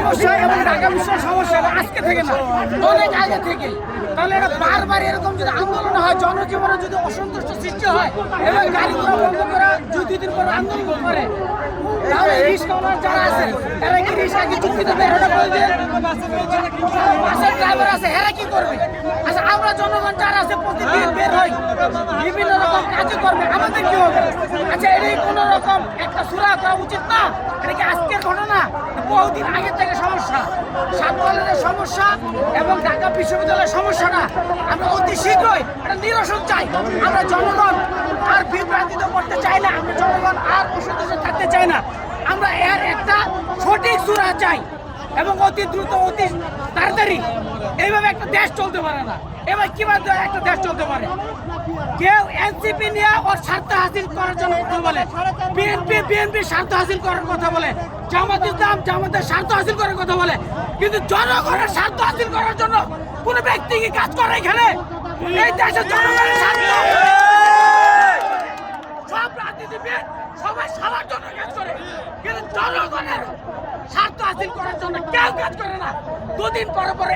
সমস্যা এবং ঢাকা বিশ্বের সমস্যা আজকে থেকে না, অনেক আগে থেকে। তাহলে এটা বারবার এরকম যদি আন্দোলন হয়, জনজীবনে যদি অসন্তুষ্ট সৃষ্টি হয় এবং গাড়ি ঘোড়া বন্ধ করা 2-3 দিন পর আন্দোলন করে, তাহলে রিস্ক ওনার যারা আছে তারা কি রিস্ক আগে চুক্তিতে বের হতে বলবে? বাসের ড্রাইভার আছে, এরা কি করবে? আচ্ছা, আমরা জনগণ যারা আছে প্রতিদিন বের হই, বিভিন্ন রকম কাজ করবে, আমাদের কি হবে? আচ্ছা, এটাই কোনো রকম একটা সুরা করা উচিত না। এটা কি আজকের ঘটনা? বহুদিন আগের থেকে সমস্যা, সাতবালের সমস্যা এবং ঢাকা বিশ্ববিদ্যালয়ের সমস্যাটা আমরা অতি শীঘ্রই এটা নিরসন চাই। আমরা জনগণ আর বিভ্রান্তিত করতে চাই না, আমরা জনগণ আর অসন্তুষ্ট থাকতে চাই না। আমরা এর একটা সঠিক সুরা চাই এবং অতি দ্রুত, অতি তাড়াতাড়ি। এইভাবে একটা দেশ চলতে পারে না। এবার কিভাবে একটা দেশ চলতে পারে? কেউ এনসিপি নিয়ে ওর স্বার্থ হাসিল করার জন্য কথা বলে, বিএনপি স্বার্থ হাসিল করার কথা বলে, জামাত ইসলাম জামাতের স্বার্থ হাসিল করার কথা বলে, কিন্তু জনগণের স্বার্থ হাসিল করার জন্য কোন ব্যক্তি কি কাজ করে এখানে? এই দেশের জনগণের স্বার্থ, সব রাজনীতিবিদ সবাই সবার জন্য কাজ করে, কিন্তু জনগণের স্বার্থ হাসিল করার জন্য কেউ কাজ করে না। দুদিন পরে পরে